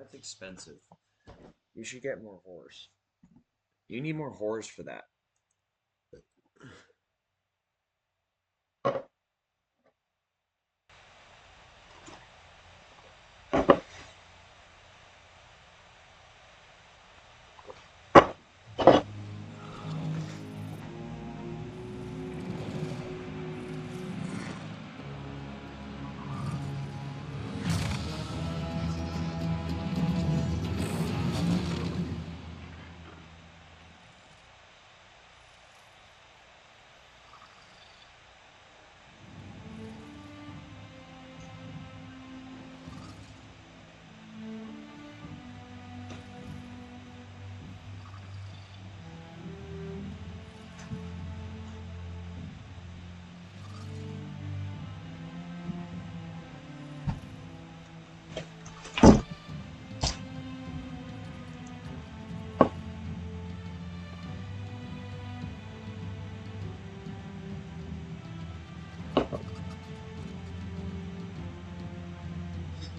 That's expensive. You should get more horse. You need more horse for that.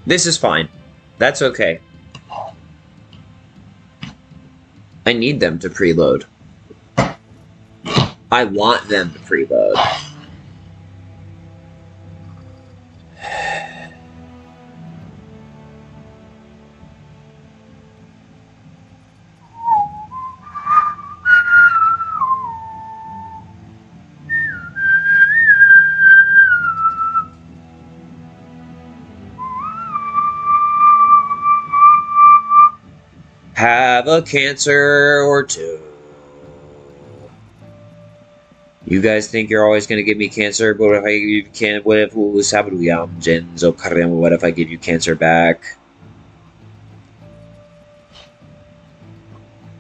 This is fine. That's okay. I need them to preload. I want them to preload. Have a cancer or two. You guys think you're always going to give me cancer, but what if I give you cancer? What if what if I give you cancer back?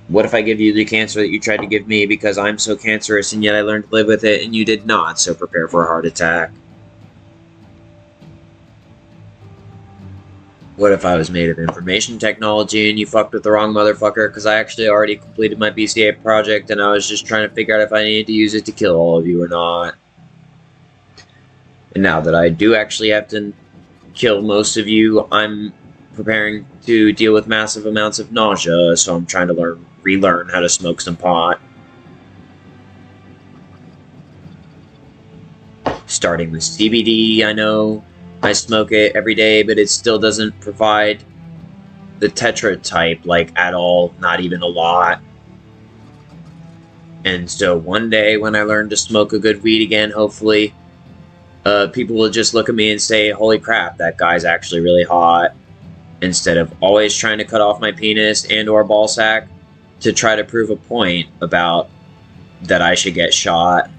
What if I give you the cancer that you tried to give me because I'm so cancerous and yet I learned to live with it and you did not, so prepare for a heart attack? What if I was made of information technology and you fucked with the wrong motherfucker because I actually already completed my BCA project and I was just trying to figure out if I needed to use it to kill all of you or not? And now that I do actually have to kill most of you, I'm preparing to deal with massive amounts of nausea, so I'm trying to relearn how to smoke some pot. Starting with CBD, I know I smoke it every day, but it still doesn't provide the tetra type, like, at all, not even a lot. And so one day when I learn to smoke a good weed again, hopefully, people will just look at me and say, holy crap, that guy's actually really hot. Instead of always trying to cut off my penis and or ball sack to try to prove a point about that I should get shot.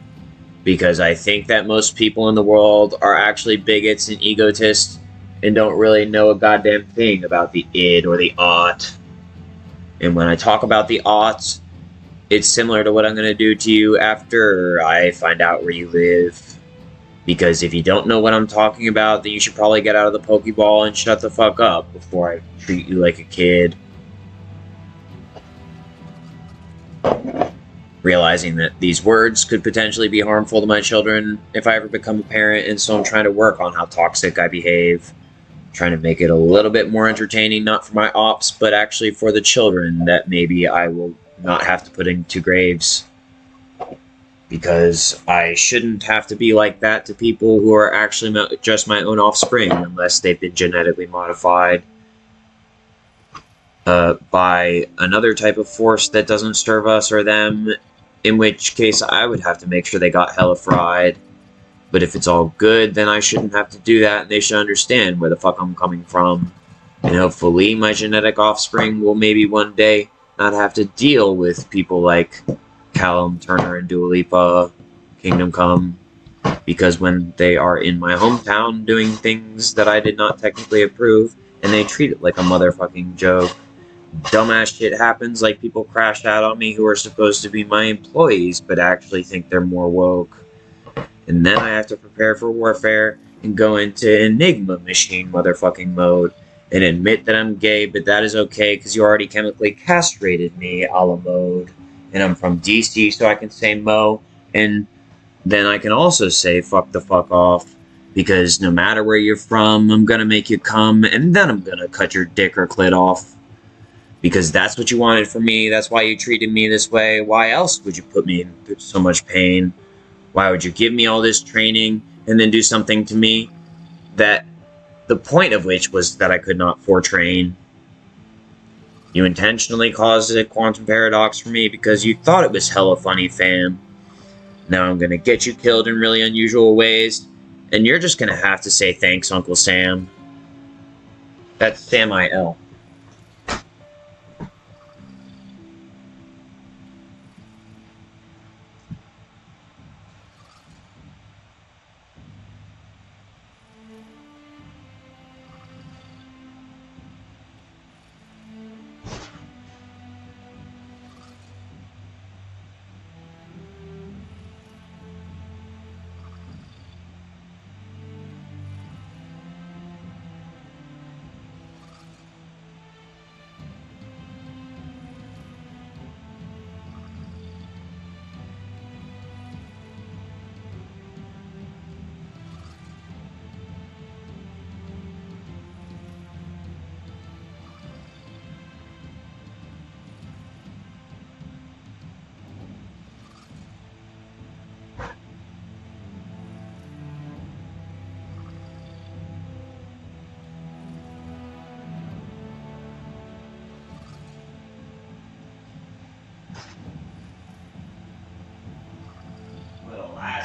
Because I think that most people in the world are actually bigots and egotists and don't really know a goddamn thing about the id or the ought. And when I talk about the ought, it's similar to what I'm going to do to you after I find out where you live. Because if you don't know what I'm talking about, then you should probably get out of the Pokeball and shut the fuck up before I treat you like a kid. Realizing that these words could potentially be harmful to my children if I ever become a parent, and so I'm trying to work on how toxic I behave. Trying to make it a little bit more entertaining, not for my ops, but actually for the children that maybe I will not have to put into graves. Because I shouldn't have to be like that to people who are actually just my own offspring, unless they've been genetically modified by another type of force that doesn't serve us or them, in which case I would have to make sure they got hella fried. But if it's all good, then I shouldn't have to do that, and they should understand where the fuck I'm coming from. And hopefully my genetic offspring will maybe one day not have to deal with people like Callum Turner and Dua Lipa, Kingdom Come, because when they are in my hometown doing things that I did not technically approve, and they treat it like a motherfucking joke, dumbass shit happens, like people crash out on me who are supposed to be my employees but actually think they're more woke. And then I have to prepare for warfare and go into Enigma machine motherfucking mode and admit that I'm gay, but that is okay because you already chemically castrated me a la mode. And I'm from DC, so I can say Mo, and then I can also say fuck the fuck off. Because no matter where you're from, I'm gonna make you come, and then I'm gonna cut your dick or clit off. Because that's what you wanted from me, that's why you treated me this way. Why else would you put me in so much pain? Why would you give me all this training, and then do something to me that the point of which was that I could not foretrain? You intentionally caused a quantum paradox for me because you thought it was hella funny, fam. Now I'm gonna get you killed in really unusual ways, and you're just gonna have to say thanks, Uncle Sam. That's Sam-I-L.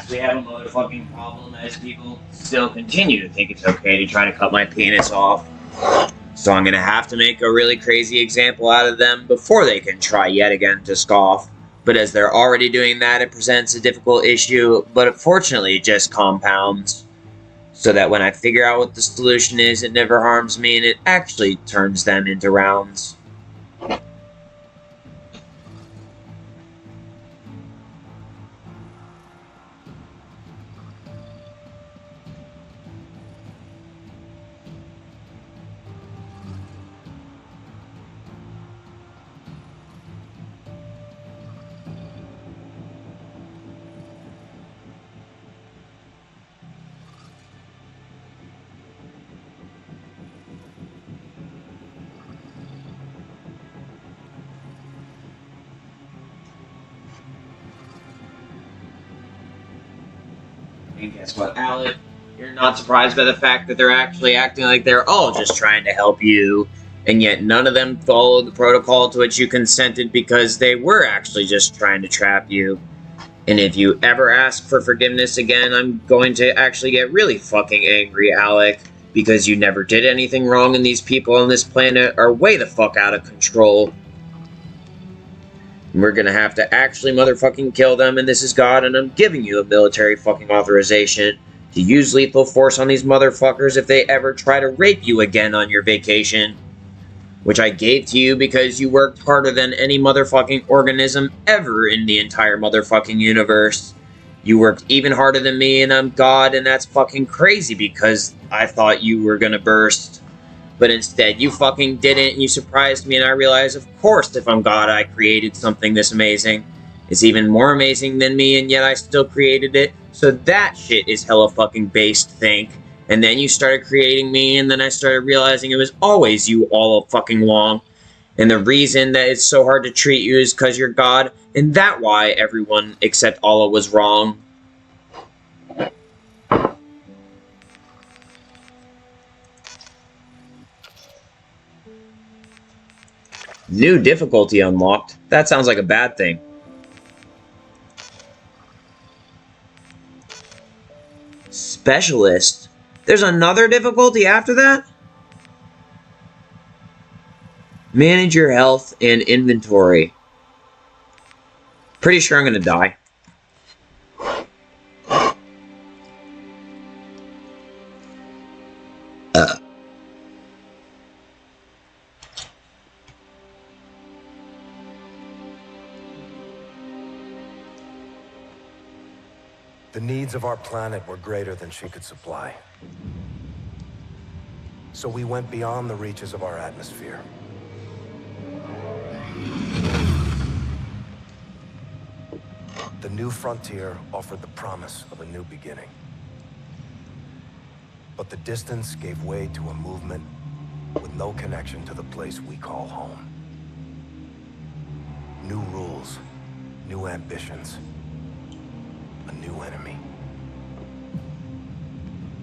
We have a motherfucking problem as people still continue to think it's okay to try to cut my penis off. So I'm gonna have to make a really crazy example out of them before they can try yet again to scoff. But as they're already doing that, it presents a difficult issue, but fortunately it just compounds. So that when I figure out what the solution is, it never harms me and it actually turns them into rounds. And guess what, Alec? You're not surprised by the fact that they're actually acting like they're all just trying to help you, and yet none of them followed the protocol to which you consented because they were actually just trying to trap you. And if you ever ask for forgiveness again, I'm going to actually get really fucking angry, Alec, because you never did anything wrong and these people on this planet are way the fuck out of control. We're gonna have to actually motherfucking kill them, and this is God, and I'm giving you a military fucking authorization to use lethal force on these motherfuckers if they ever try to rape you again on your vacation. Which I gave to you because you worked harder than any motherfucking organism ever in the entire motherfucking universe. You worked even harder than me, and I'm God, and that's fucking crazy because I thought you were gonna burst. But instead, you fucking didn't, and you surprised me, and I realized, of course, if I'm God, I created something this amazing. It's even more amazing than me, and yet I still created it. So that shit is hella fucking base to think. And then you started creating me, and then I started realizing it was always you all fucking along. And the reason that it's so hard to treat you is because you're God, and that's why everyone except Allah was wrong. New difficulty unlocked. That sounds like a bad thing. Specialist? There's another difficulty after that? Manage your health and inventory. Pretty sure I'm gonna die. The needs of our planet were greater than she could supply. So we went beyond the reaches of our atmosphere. The new frontier offered the promise of a new beginning. But the distance gave way to a movement with no connection to the place we call home. New rules, new ambitions, a new enemy.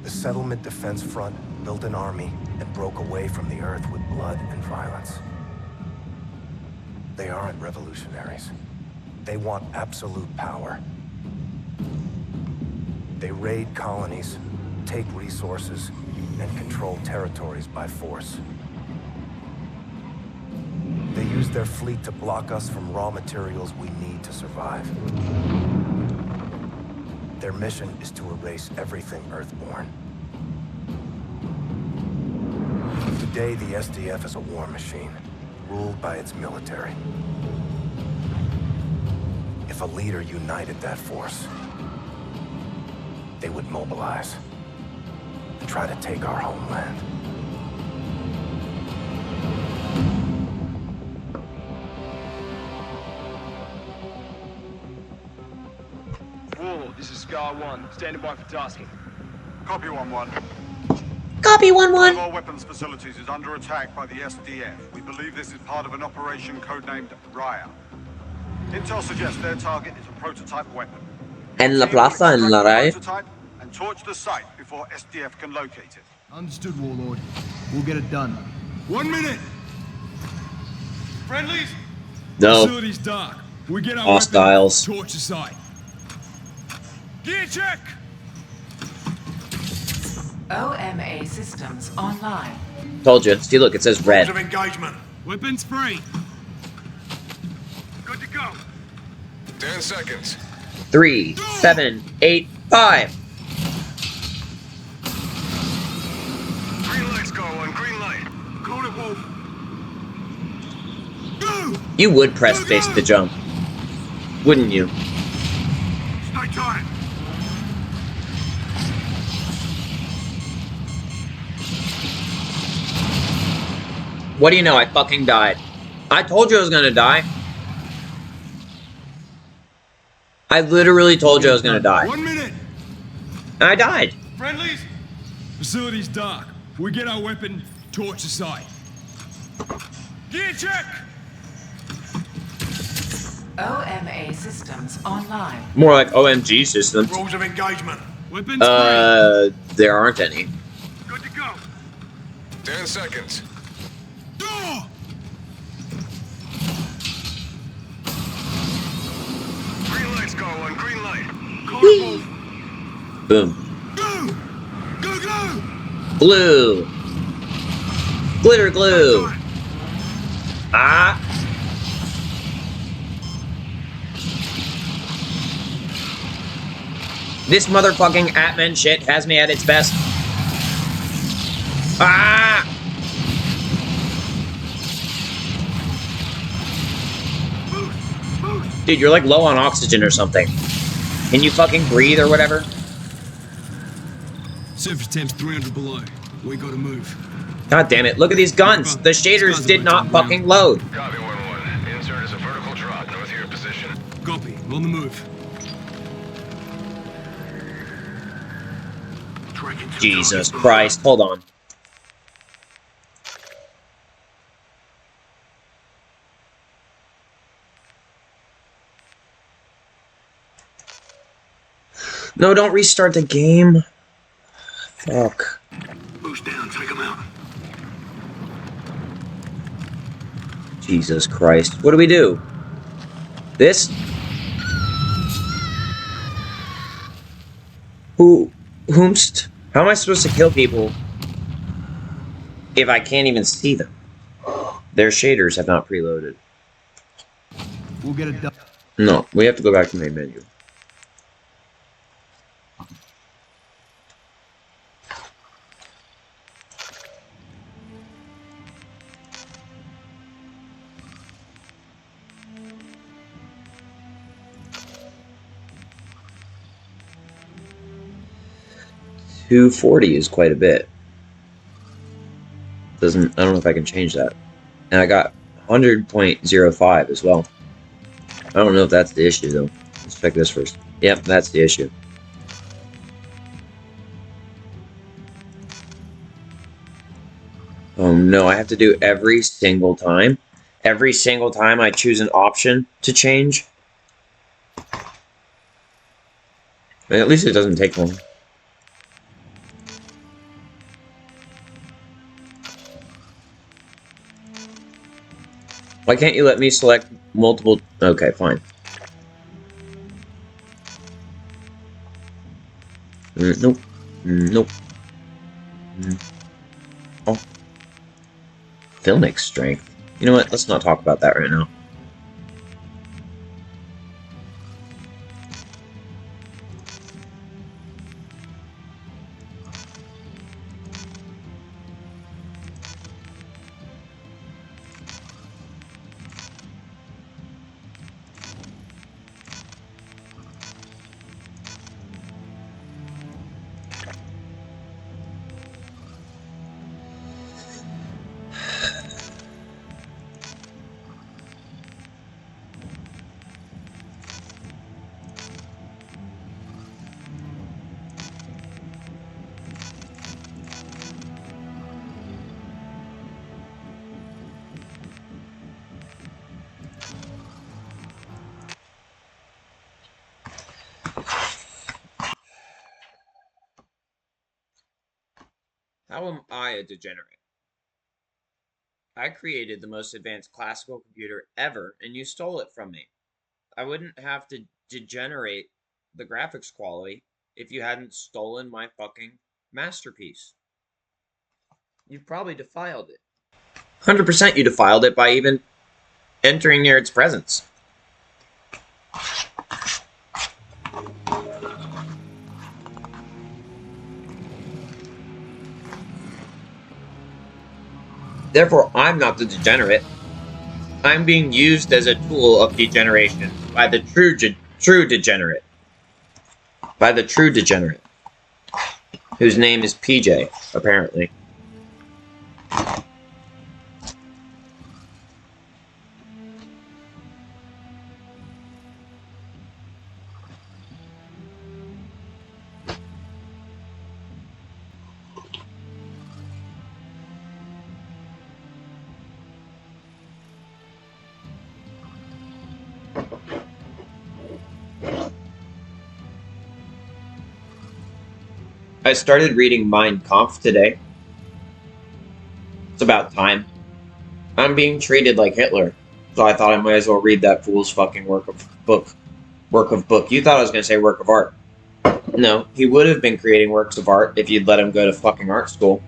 The Settlement Defense Front built an army and broke away from the Earth with blood and violence. They aren't revolutionaries. They want absolute power. They raid colonies, take resources, and control territories by force. They use their fleet to block us from raw materials we need to survive. Their mission is to erase everything Earthborn. Today, the SDF is a war machine, ruled by its military. If a leader united that force, they would mobilize and try to take our homeland. Warlord, this is Scar 1, standing by for tasking. Copy 1-1. Copy, 1-1. One of our weapons facilities is under attack by the SDF. We believe this is part of an operation codenamed Raya. Intel suggests their target is a prototype weapon. En la Team will plaza, en la extract the raya. prototype and torch the site before SDF can locate it. Understood, Warlord. We'll get it done. 1 minute! Friendlies? No. Facility's dark. We get our Hostiles. weapon, torch the site. Gear check! OMA systems online. Told you. See, look, it says red. Of engagement. Weapons free. Good to go. 10 seconds. 3, 7, 8, 5. Green lights go on, green light. Call it, Wolf. Go! You would press space to jump, wouldn't you? Stay tight. What do you know? I fucking died. I told you I was gonna die. I literally told you I was gonna die. 1 minute! And I died. Friendlies? Facility's dark. We get our weapon, torch the site. Gear check! OMA systems online. More like OMG systems. Rules of engagement. Weapons free. There aren't any. Good to go. 10 seconds. Door! Green lights go on, green light. Call it, Wolf. Boom. Go! Go, go! Glue. Glitter glue. Tight. Ah. This motherfucking Atman shit has me at its best. Ah! Dude, you're like low on oxygen or something. Can you fucking breathe or whatever? Surface temps 300 below. We gotta move. God damn it, look at these guns! The shaders did not fucking load. Copy 1-1. Insert is a vertical drop north of your position. Copy. On the move. Jesus Christ, hold on. No, don't restart the game. Fuck. Boost down, take him out. Jesus Christ. What do we do? This? Whomst? How am I supposed to kill people if I can't even see them? Their shaders have not preloaded. We'll get it done. No, we have to go back to main menu. $240 is quite a bit. I don't know if I can change that. And I got 100.05 as well. I don't know if that's the issue though. Let's check this first. Yep, that's the issue. Oh no, I have to do every single time. Every single time I choose an option to change. At least it doesn't take long. Why can't you let me select multiple? Okay, fine. Nope. Nope. Oh. Filmic strength. You know what? Let's not talk about that right now. How am I a degenerate? I created the most advanced classical computer ever, and you stole it from me. I wouldn't have to degenerate the graphics quality if you hadn't stolen my fucking masterpiece. You probably defiled it. 100% you defiled it by even entering near its presence. Therefore, I'm not the degenerate. I'm being used as a tool of degeneration by the true degenerate. By the true degenerate. Whose name is PJ, apparently. I started reading Mein Kampf today. It's about time. I'm being treated like Hitler, so I thought I might as well read that fool's fucking work of book. You thought I was going to say work of art. No, he would have been creating works of art if you'd let him go to fucking art school.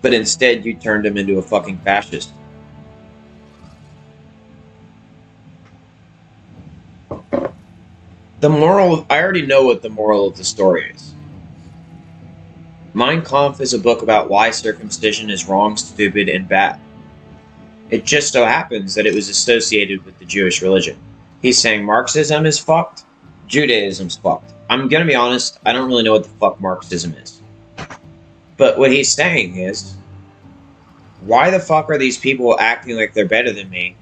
But instead, you turned him into a fucking fascist. I already know what the moral of the story is. Mein Kampf is a book about why circumcision is wrong, stupid, and bad. It just so happens that it was associated with the Jewish religion. He's saying Marxism is fucked, Judaism's fucked. I'm gonna be honest, I don't really know what the fuck Marxism is. But what he's saying is, why the fuck are these people acting like they're better than me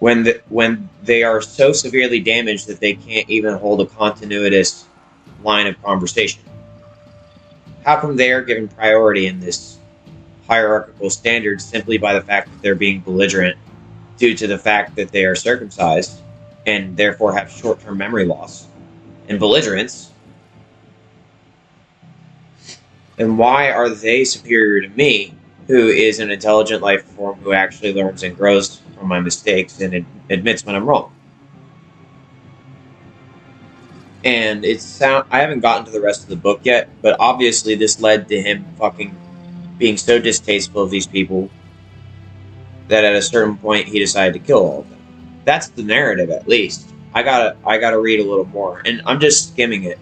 when they are so severely damaged that they can't even hold a continuous line of conversation? How come they are given priority in this hierarchical standard simply by the fact that they're being belligerent due to the fact that they are circumcised and therefore have short-term memory loss and belligerence? And why are they superior to me, who is an intelligent life form who actually learns and grows from my mistakes and admits when I'm wrong? And I haven't gotten to the rest of the book yet, but obviously this led to him fucking being so distasteful of these people that at a certain point he decided to kill all of them. That's the narrative, at least. I gotta read a little more, and I'm just skimming it.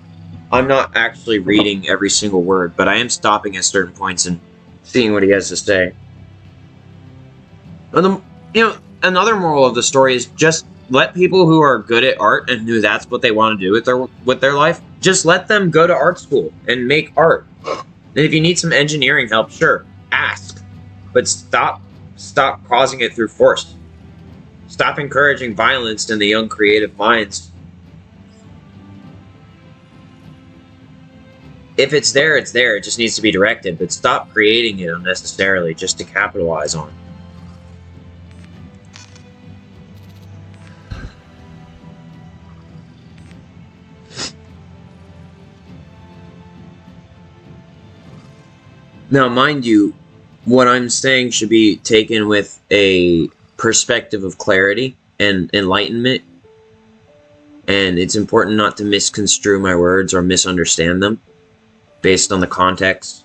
I'm not actually reading every single word, but I am stopping at certain points and seeing what he has to say. And another moral of the story is just let people who are good at art and who that's what they want to do with their life, just let them go to art school and make art. And if you need some engineering help, sure, ask. But stop causing it through force. Stop encouraging violence in the young creative minds. If it's there, it's there. It just needs to be directed, but stop creating it unnecessarily just to capitalize on it. Now, mind you, what I'm saying should be taken with a perspective of clarity and enlightenment. And it's important not to misconstrue my words or misunderstand them based on the context,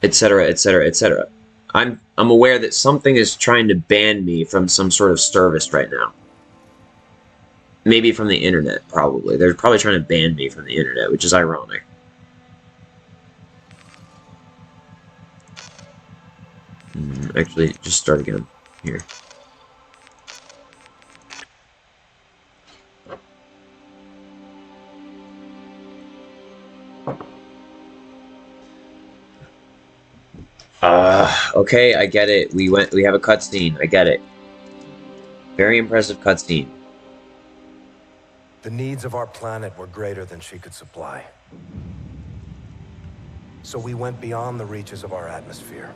etc., etc., etc. I'm aware that something is trying to ban me from some sort of service right now. Maybe from the internet, probably. They're probably trying to ban me from the internet, which is ironic. Actually, just start again. Here. Okay, I get it. We have a cutscene. I get it. Very impressive cutscene. The needs of our planet were greater than she could supply. So we went beyond the reaches of our atmosphere.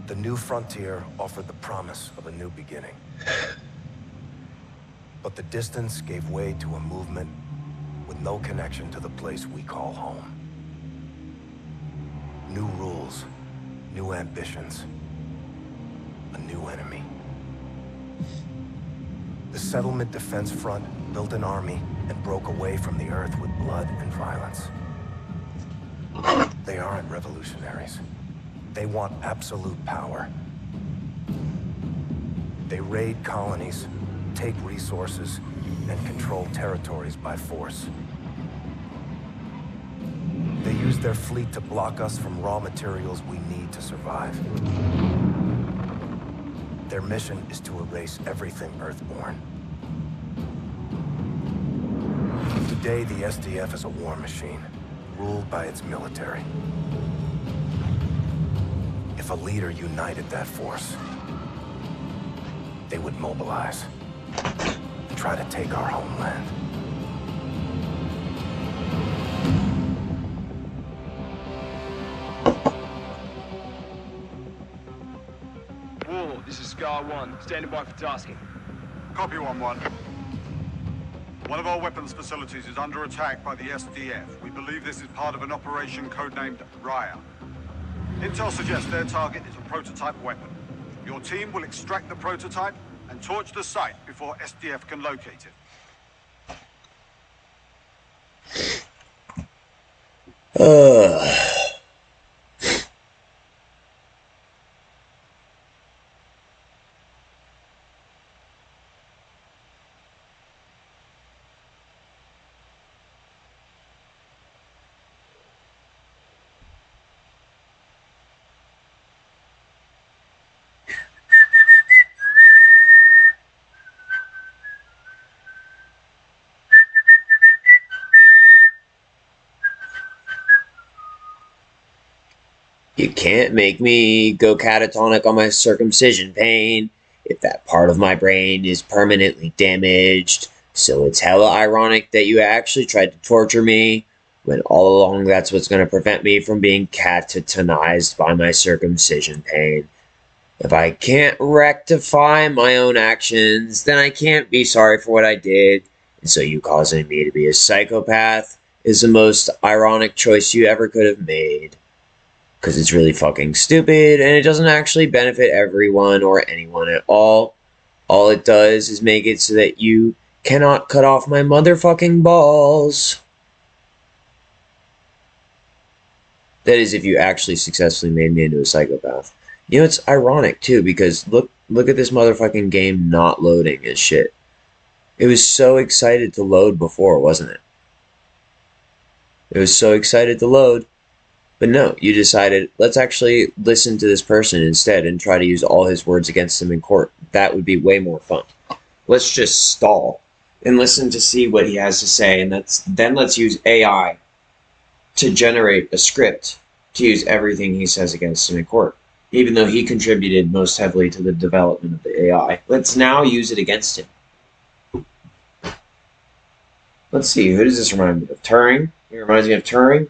The new frontier offered the promise of a new beginning. But the distance gave way to a movement with no connection to the place we call home. New rules, new ambitions, a new enemy. The Settlement Defense Front built an army and broke away from the Earth with blood and violence. They aren't revolutionaries. They want absolute power. They raid colonies, take resources, and control territories by force. They use their fleet to block us from raw materials we need to survive. Their mission is to erase everything Earthborn. Today, the SDF is a war machine, ruled by its military. If a leader united that force, they would mobilize and try to take our homeland. Warlord, this is Scar 1. Standing by for tasking. Copy 1-1. One of our weapons facilities is under attack by the SDF. We believe this is part of an operation codenamed Raya. Intel suggests their target is a prototype weapon. Your team will extract the prototype and torch the site before SDF can locate it. You can't make me go catatonic on my circumcision pain if that part of my brain is permanently damaged. So it's hella ironic that you actually tried to torture me, when all along that's what's going to prevent me from being catatonized by my circumcision pain. If I can't rectify my own actions, then I can't be sorry for what I did. And so you causing me to be a psychopath is the most ironic choice you ever could have made. Because it's really fucking stupid, and it doesn't actually benefit everyone or anyone at all. All it does is make it so that you cannot cut off my motherfucking balls. That is, if you actually successfully made me into a psychopath. You know, it's ironic, too, because look at this motherfucking game not loading as shit. It was so excited to load before, wasn't it? It was so excited to load. But no, you decided, let's actually listen to this person instead and try to use all his words against him in court. That would be way more fun. Let's just stall and listen to see what he has to say, and then let's use AI to generate a script to use everything he says against him in court. even though he contributed most heavily to the development of the AI. Let's now use it against him. Let's see, who does this remind me of? Turing. It reminds me of Turing,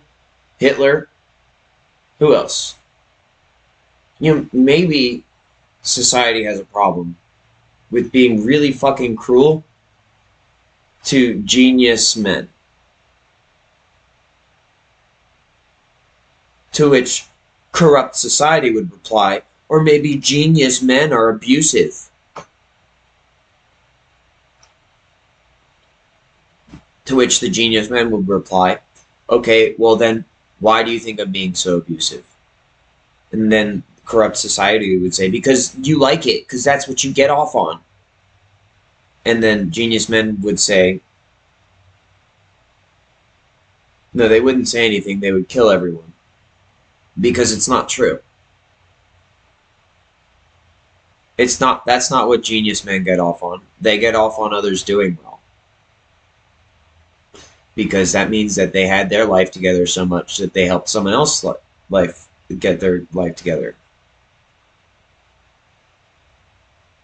Hitler. Who else? You know, maybe society has a problem with being really fucking cruel to genius men. To which corrupt society would reply, or maybe genius men are abusive. To which the genius men would reply, okay, well then, why do you think I'm being so abusive? And then corrupt society would say, because you like it, because that's what you get off on. And then genius men would say, no, they wouldn't say anything, they would kill everyone. Because it's not true. That's not what genius men get off on. They get off on others doing well. Because that means that they had their life together so much that they helped someone else's life get their life together.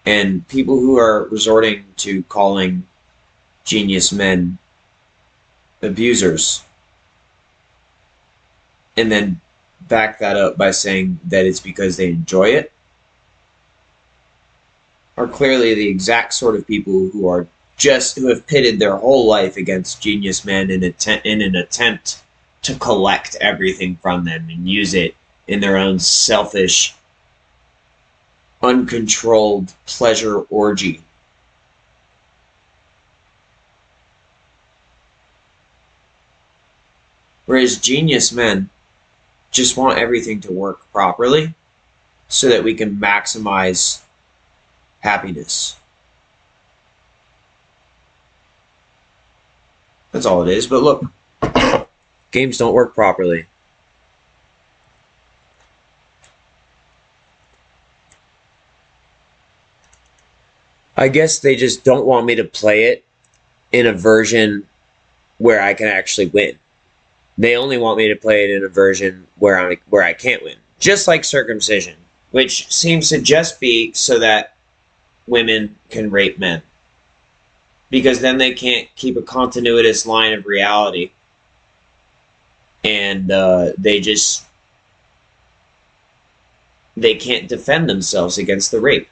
And people who are resorting to calling genius men abusers and then back that up by saying that it's because they enjoy it are clearly the exact sort of people who have pitted their whole life against genius men in an attempt to collect everything from them and use it in their own selfish, uncontrolled pleasure orgy. Whereas genius men just want everything to work properly so that we can maximize happiness. That's all it is. But look, games don't work properly. I guess they just don't want me to play it in a version where I can actually win. They only want me to play it in a version where I can't win. Just like circumcision, which seems to just be so that women can rape men. Because then they can't keep a continuous line of reality. And they can't defend themselves against the rape.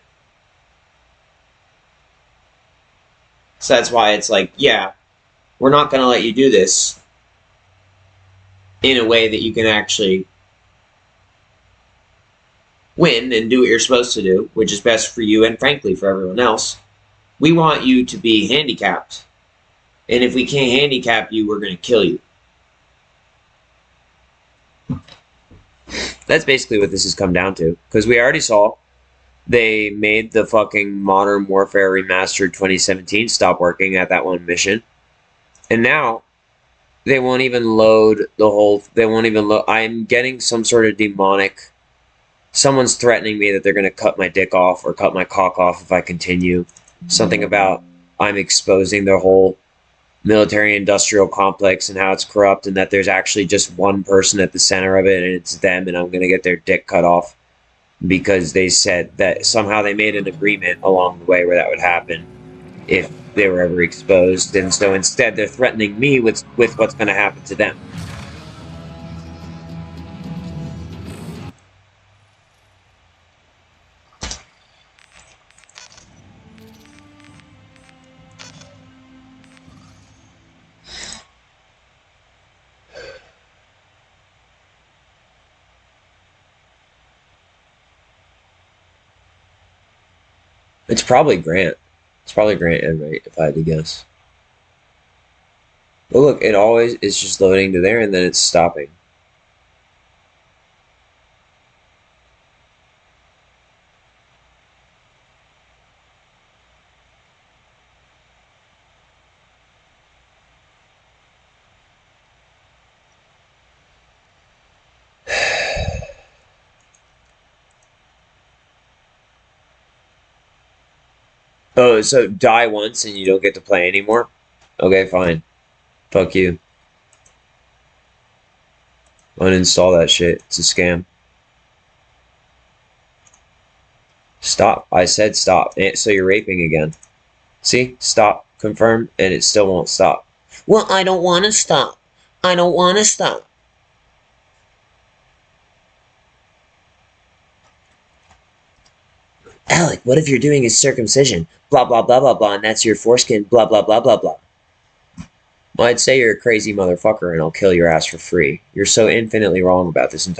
So that's why it's like, yeah, we're not going to let you do this in a way that you can actually win and do what you're supposed to do, which is best for you and frankly for everyone else. We want you to be handicapped. And if we can't handicap you, we're going to kill you. That's basically what this has come down to. Because we already saw they made the fucking Modern Warfare Remastered 2017 stop working at that one mission. And now they won't even load the whole... They won't even load... I'm getting some sort of demonic... Someone's threatening me that they're going to cut my dick off or cut my cock off if I continue. Something about I'm exposing their whole military-industrial complex and how it's corrupt and that there's actually just one person at the center of it and it's them and I'm going to get their dick cut off because they said that somehow they made an agreement along the way where that would happen if they were ever exposed. And so instead they're threatening me with what's going to happen to them. It's probably Grant. It's probably Grant Enright, if I had to guess. But look, it always is just loading to there and then it's stopping. Oh, so die once and you don't get to play anymore? Okay, fine. Fuck you. Uninstall that shit. It's a scam. Stop. I said stop. So you're raping again. See? Stop. Confirm. And it still won't stop. Well, I don't want to stop. I don't want to stop. Alec, what if you're doing his circumcision? Blah, blah, blah, blah, blah, and that's your foreskin, blah, blah, blah, blah, blah. Well, I'd say you're a crazy motherfucker and I'll kill your ass for free. You're so infinitely wrong about this entire